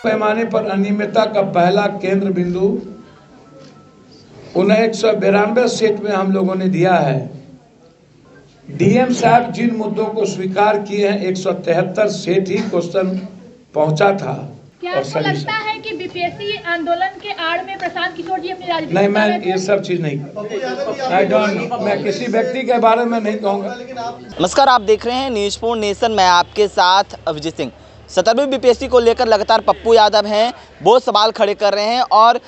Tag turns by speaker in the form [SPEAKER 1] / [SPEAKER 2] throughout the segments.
[SPEAKER 1] पैमाने पर अनियमितता का पहला केंद्र बिंदु उन्हें 192 सीट में हम लोगों ने दिया है। डीएम साहब जिन मुद्दों को स्वीकार किए हैं 173 सीट ही क्वेश्चन पहुंचा था।
[SPEAKER 2] क्या आपको लगता है कि बीपीएससी आंदोलन के आड़ में प्रशांत किशोर जी अपनी राजनीति
[SPEAKER 1] नहीं, मैं ये सब चीज नहीं, आई डोंट, मैं किसी व्यक्ति के बारे में नहीं कहूँगा।
[SPEAKER 3] नमस्कार, आप देख रहे हैं न्यूज़ फॉर नेशन। मैं आपके साथ अभिजीत सिंह। 17वीं बीपीएससी को लेकर लगातार पप्पू यादव हैं, बहुत सवाल खड़े कर रहे हैं और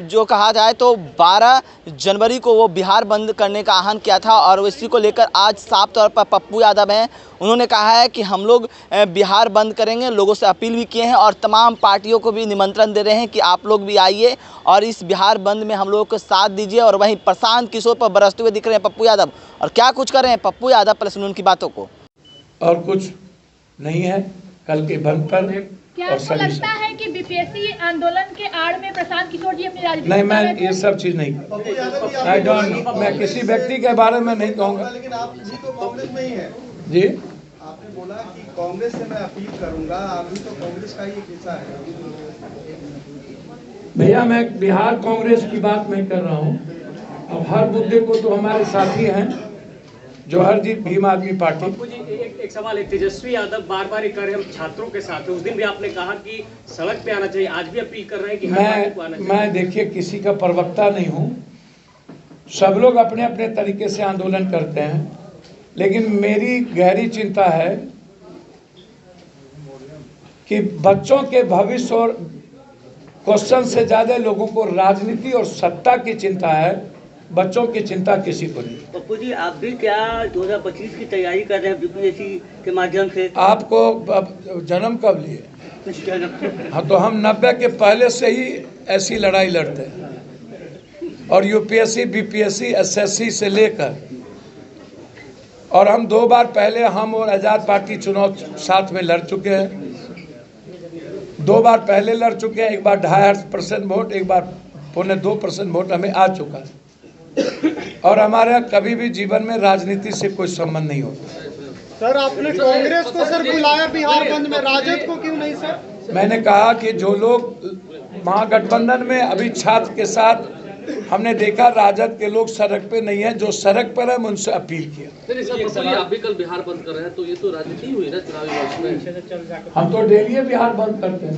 [SPEAKER 3] जो कहा जाए तो 12 जनवरी को वो बिहार बंद करने का आह्वान किया था और इसी को लेकर आज साफ तौर पर पप्पू यादव हैं, उन्होंने कहा है कि हम लोग बिहार बंद करेंगे। लोगों से अपील भी किए हैं और तमाम पार्टियों को भी निमंत्रण दे रहे हैं कि आप लोग भी आइए और इस बिहार बंद में हम लोगों को साथ दीजिए। और वहीं प्रशांत किशोर पर बरसते हुए दिख रहे हैं पप्पू यादव, और क्या कुछ कर रहे हैं पप्पू यादव, पहले सुनिए उनकी बातों को।
[SPEAKER 1] और कुछ नहीं है कल के बंद पर।
[SPEAKER 2] क्या आपको लगता है कि बीपीएससी आंदोलन के आड़ में प्रशांत किशोर जी अपनी राजनीति
[SPEAKER 1] नहीं, मैं ये सब चीज नहीं, आई डोंट, मैं किसी व्यक्ति के बारे में नहीं कहूँगा।
[SPEAKER 4] लेकिन आप भी तो कांग्रेस में ही है
[SPEAKER 1] जी।
[SPEAKER 4] आपने बोला कि कांग्रेस से मैं अपील करूंगा, आप भी तो कांग्रेस का ही एक हिस्सा है।
[SPEAKER 1] भैया, मैं बिहार कांग्रेस की बात नहीं कर रहा हूँ। अब हर मुद्दे को तो हमारे साथी हैं जो हर जी भीम आदमी पार्टी।
[SPEAKER 5] पप्पू जी, एक सवाल, एक तेजस्वी यादव बार बार कर रहे हैं हम छात्रों के साथ, उस दिन भी आपने कहा कि सड़क पे आना चाहिए, आज भी अपील कर रहे हैं कि हर पार्टी को आना चाहिए।
[SPEAKER 1] मैं देखिए किसी का प्रवक्ता नहीं हूँ, सब लोग अपने अपने तरीके से आंदोलन करते हैं, लेकिन मेरी गहरी चिंता है कि बच्चों के भविष्य और क्वेश्चन से ज्यादा लोगों को राजनीति और सत्ता की चिंता है, बच्चों की चिंता किसी को नहीं।
[SPEAKER 6] पप्पू जी, आप भी क्या 2025 की तैयारी कर रहे हैं बीपीएससी के माध्यम से?
[SPEAKER 1] आपको जन्म कब लिए? हाँ, तो हम 90 के पहले से ही ऐसी लड़ाई लड़ते हैं और यूपीएससी, बीपीएससी, एसएससी से लेकर, और हम 2 बार पहले हम और आजाद पार्टी चुनाव साथ में लड़ चुके हैं। 2 बार पहले लड़ चुके हैं, एक बार 2.5% वोट, एक बार 2.25% वोट हमें आ चुका है। और हमारा कभी भी जीवन में राजनीति से कोई संबंध नहीं होता।
[SPEAKER 4] सर, आपने कांग्रेस को सर बुलाया बिहार बंद में, राजद को क्यों नहीं सर?
[SPEAKER 1] मैंने कहा कि जो लोग महागठबंधन में अभी छात्र के साथ हमने देखा, राजद के लोग सड़क पे नहीं है, जो सड़क पर है उनसे अपील किया।
[SPEAKER 7] आप भी कल बिहार बंद कर रहे हैं, तो ये तो राजनीति हुई ना चुनावी वर्ष में।
[SPEAKER 1] हम तो डेली बिहार बंद करते हैं।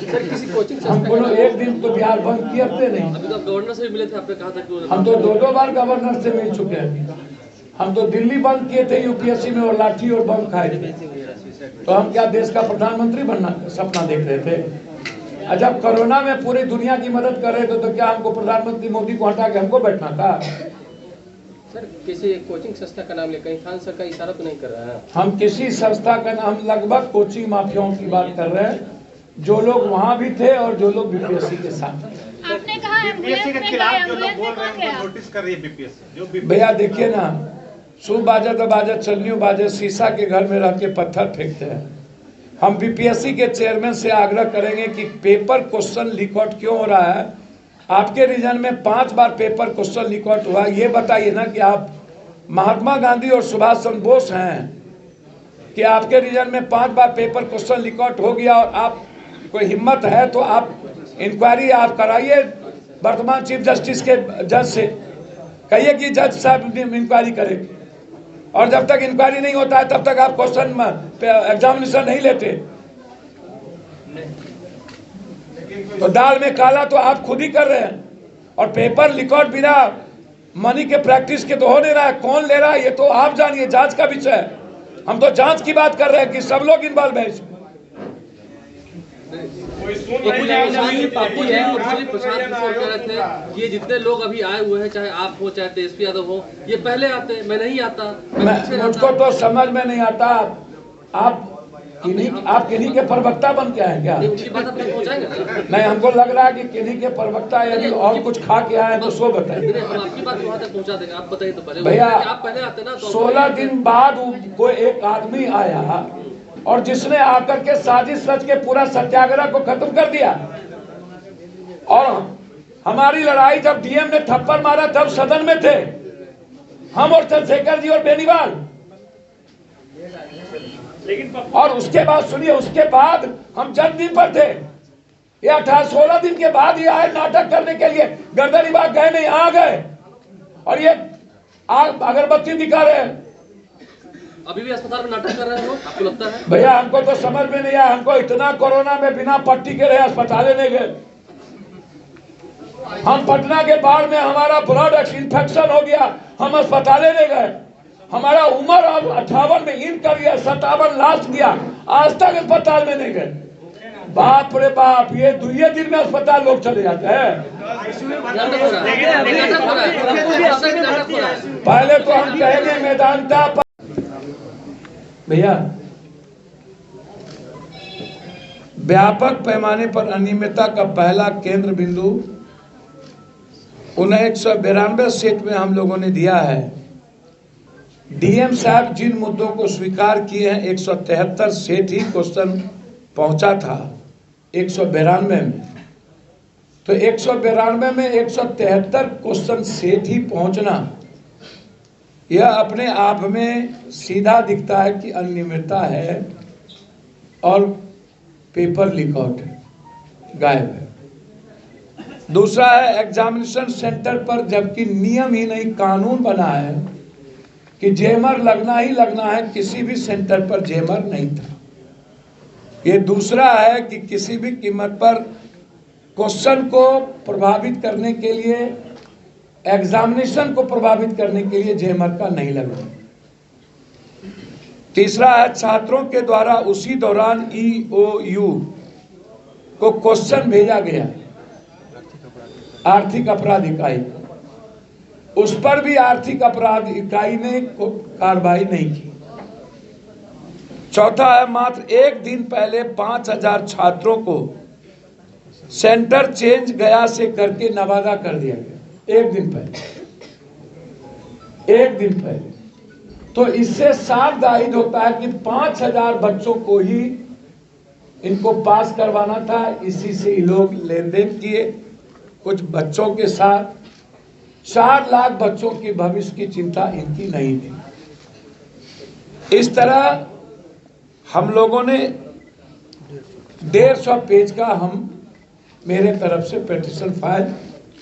[SPEAKER 7] सर, किसी कोचिंग
[SPEAKER 1] हम कोनो एक दिन तो बिहार बंद करते नहीं।
[SPEAKER 7] अभी तो गवर्नर से भी मिले थे, आपने कहा था कि
[SPEAKER 1] हम तो 2 बार गवर्नर से मिल चुके हैं। हम तो दिल्ली बंद किए थे यूपीएससी में और लाठी और बम खाए थे। तो हम क्या देश का प्रधानमंत्री बनना सपना देख रहे थे? जब कोरोना में पूरी दुनिया की मदद कर रहे थे तो क्या हमको प्रधानमंत्री मोदी को हटा के हमको बैठना था?
[SPEAKER 7] सर, किसी कोचिंग संस्था का नाम ले, कहीं खान सर का इशारा तो नहीं कर रहा है?
[SPEAKER 1] हम किसी संस्था का नाम, लगभग कोचिंग माफियाओं की बात कर रहे हैं, जो लोग वहाँ भी थे और जो लोग बीपीएससी के साथ।
[SPEAKER 2] आपने कहा बीपीएससी के खिलाफ जो लोग बोल रहे हैं उनको नोटिस कर रही है बीपीएससी।
[SPEAKER 1] भैया देखिए ना, सुबह बाजत बाजत चलनियों बाजत, शीशा के घर में रह के पत्थर फेंकते हैं। हम बीपीएससी के चेयरमैन से आग्रह करेंगे कि पेपर क्वेश्चन लीक आउट क्यों हो रहा है? आपके रीजन में 5 बार पेपर क्वेश्चन लीक आउट हुआ, ये बताइए ना कि आप महात्मा गांधी और सुभाष चंद्र बोस हैं कि आपके रीजन में 5 बार पेपर क्वेश्चन लीक आउट हो गया और आप कोई हिम्मत है तो आप इंक्वायरी आप कराइए वर्तमान चीफ जस्टिस के जज से, कहिए कि जज साहब इंक्वायरी करें। और जब तक इंक्वायरी नहीं होता है तब तक आप क्वेश्चन एग्जामिनेशन नहीं लेते। तो दाल में काला तो आप खुद ही कर रहे हैं, और पेपर रिकॉर्ड बिना मनी के प्रैक्टिस के तो हो नहीं रहा है। कौन ले रहा है ये तो आप जानिए, जांच का विषय है। हम तो जांच की बात कर रहे हैं कि सब लोग इन्वॉल्व है इसमें।
[SPEAKER 7] पप्पू जी, प्रशांत किशोर कह रहे थे कि ये जितने लोग अभी आए हुए हैं, चाहे आप हो चाहे तेजस्वी यादव हो, ये पहले आते, मैं नहीं आता,
[SPEAKER 1] मुझको तो समझ में नहीं आता। आप किन्हीं के प्रवक्ता बन के आए क्या? नहीं, हमको लग रहा है कि किन्हीं के प्रवक्ता यदि और कुछ खा के आए तो सो बताइए।
[SPEAKER 7] हम आपकी बात वहाँ तक पहुँचा देंगे, आप बताइए तो पहले।
[SPEAKER 1] भैया,
[SPEAKER 7] आप पहले आते ना,
[SPEAKER 1] 16 दिन बाद कोई एक आदमी आया और जिसने आकर के साजिश रच के पूरा सत्याग्रह को खत्म कर दिया। और हमारी लड़ाई जब डीएम ने थप्पड़ मारा तब सदन में थे हम और चंद्रशेखर जी और बेनीवाल।
[SPEAKER 5] लेकिन
[SPEAKER 1] और उसके बाद सुनिए, उसके बाद हम जन्मदिन पर थे, ये 18-16 दिन के बाद ये आए नाटक करने के लिए। गर्दनीबाग गए नहीं, आ गए और ये अगरबत्ती दिखा रहे हैं।
[SPEAKER 7] अभी भी अस्पताल में नाटक कर रहे हैं लोग, आपको लगता है?
[SPEAKER 1] भैया हमको तो समझ में नहीं आया, हमको इतना कोरोना में बिना पट्टी के रहे अस्पताल नहीं गए। हम पटना के बाढ़ में हमारा ब्लड इन्फेक्शन हो गया, हम अस्पताल नहीं गए। हमारा उम्र अब 58 में इन कर गया, 57 लास्ट किया, आज तक अस्पताल में नहीं गए। बाप रे बाप, ये 2 दिन में अस्पताल लोग चले जाते हैं। पहले तो हम कहेंगे मैदानता पर। भैया व्यापक पैमाने पर अनियमितता का पहला केंद्र बिंदु उन्हें 192 सेट में हम लोगों ने दिया है। डीएम साहब जिन मुद्दों को स्वीकार किए हैं, 173 सेट ही क्वेश्चन पहुंचा था 192 में, तो 192 में 173 क्वेश्चन सेट ही पहुंचना, यह अपने आप में सीधा दिखता है कि अनियमितता है और पेपर लीक आउट गायब है। दूसरा है एग्जामिनेशन सेंटर पर, जबकि नियम ही नहीं कानून बना है कि जेमर लगना ही लगना है, किसी भी सेंटर पर जेमर नहीं था। ये दूसरा है कि किसी भी कीमत पर क्वेश्चन को प्रभावित करने के लिए, एग्जामिनेशन को प्रभावित करने के लिए जेमर का नहीं लगना। तीसरा है छात्रों के द्वारा उसी दौरान ईओयू को क्वेश्चन भेजा गया, आर्थिक अपराध इकाई, उस पर भी आर्थिक अपराध इकाई ने कार्रवाई नहीं की। चौथा है मात्र एक दिन पहले 5000 छात्रों को सेंटर चेंज गया से करके नवादा कर दिया गया, एक दिन पहले। तो इससे साफ जाहिर होता है कि 5000 बच्चों को ही इनको पास करवाना था। इसी से ये लोग लेन देन किए कुछ बच्चों के साथ। 4 लाख बच्चों की भविष्य की चिंता इनकी नहीं थी। इस तरह हम लोगों ने 150 पेज का मेरे तरफ से पिटीशन फाइल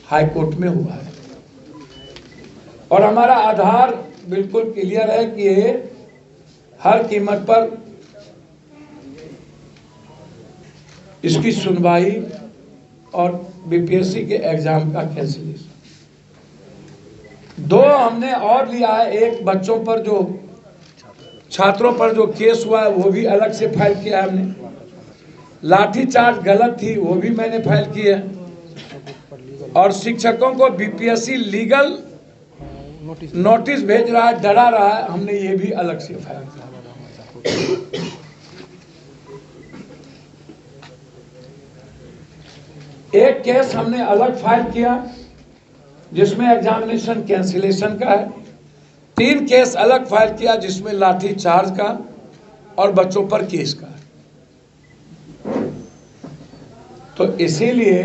[SPEAKER 1] हाई कोर्ट में हुआ है और हमारा आधार बिल्कुल क्लियर है कि ये हर कीमत पर इसकी सुनवाई और बीपीएससी के एग्जाम का कैंसिलेशन। 2 हमने और लिया है, एक बच्चों पर जो छात्रों पर जो केस हुआ है वो भी अलग से फाइल किया है हमने। लाठीचार्ज गलत थी वो भी मैंने फाइल की है, और शिक्षकों को बीपीएससी लीगल नोटिस भेज रहा है, डरा रहा है, हमने ये भी अलग से फाइल किया। एक केस हमने अलग फाइल किया जिसमें एग्जामिनेशन कैंसिलेशन का है। 3 केस अलग फाइल किया जिसमें लाठी चार्ज का और बच्चों पर केस का। तो इसीलिए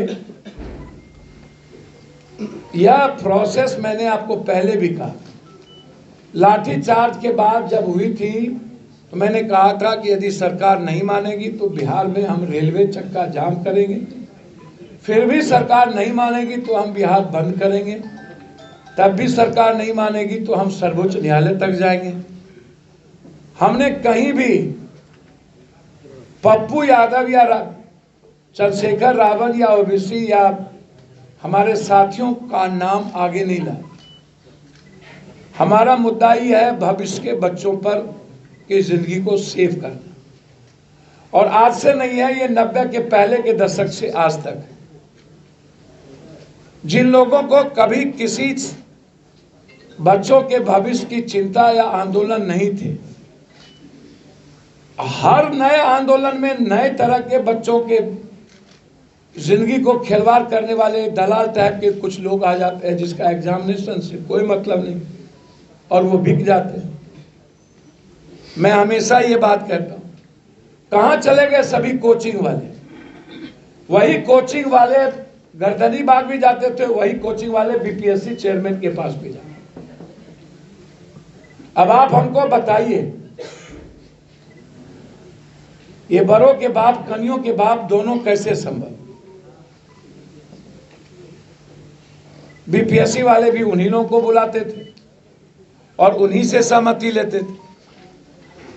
[SPEAKER 1] यह प्रोसेस मैंने आपको पहले भी कहा, लाठी चार्ज के बाद जब हुई थी तो मैंने कहा था कि यदि सरकार नहीं मानेगी तो बिहार में हम रेलवे चक्का जाम करेंगे, फिर भी सरकार नहीं मानेगी तो हम बिहार बंद करेंगे, तब भी सरकार नहीं मानेगी तो हम सर्वोच्च न्यायालय तक जाएंगे। हमने कहीं भी पप्पू यादव या चंद्रशेखर रावत या ओबीसी या हमारे साथियों का नाम आगे नहीं लाया। हमारा मुद्दा ही है भविष्य के बच्चों पर की जिंदगी को सेव करना, और आज से नहीं है, ये 90 के पहले के दशक से आज तक है। जिन लोगों को कभी किसी बच्चों के भविष्य की चिंता या आंदोलन नहीं थे, हर नए आंदोलन में नए तरह के बच्चों के जिंदगी को खिलवाड़ करने वाले दलाल टाइप के कुछ लोग आ जाते हैं जिसका एग्जामिनेशन से कोई मतलब नहीं, और वो बिक जाते हैं। मैं हमेशा ये बात कहता हूँ, कहाँ चले गए सभी कोचिंग वाले? वही कोचिंग वाले गर्दनीबाग भी जाते थे, वही कोचिंग वाले बीपीएससी चेयरमैन के पास भी जाते। अब आप हमको बताइए ये बड़ों के बाप कनियों के बाप दोनों कैसे संभल। बीपीएससी वाले भी उन्हीं लोगों को बुलाते थे और उन्हीं से सहमति लेते थे,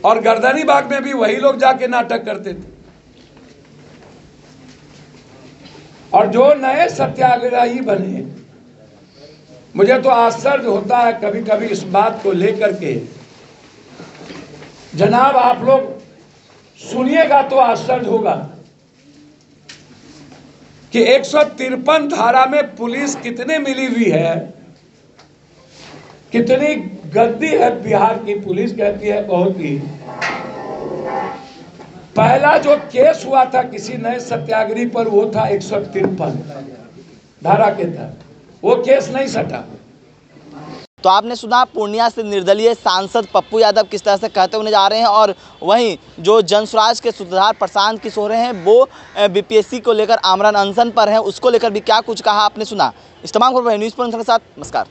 [SPEAKER 1] और गर्दनी बाग में भी वही लोग जाके नाटक करते थे। और जो नए सत्याग्रही बने, मुझे तो आश्चर्य होता है कभी कभी इस बात को लेकर के। जनाब आप लोग सुनिएगा तो आश्चर्य होगा कि 153 धारा में पुलिस कितने मिली हुई है, कितनी गद्दी है बिहार की पुलिस। कहती है बहुत ही। पहला जो केस हुआ था किसी नए सत्याग्रही पर वो था 153 धारा के तहत, वो केस नहीं सटा।
[SPEAKER 3] तो आपने सुना पूर्णिया से निर्दलीय सांसद पप्पू यादव किस तरह से कहते हुए जा रहे हैं, और वहीं जो जनस्वराज के सूत्रधार प्रशांत किशोर हैं वो बीपीएससी को लेकर आमरण अनशन पर हैं, उसको लेकर भी क्या कुछ कहा आपने सुना। इस तमाम खबर न्यूज़ पर के साथ नमस्कार।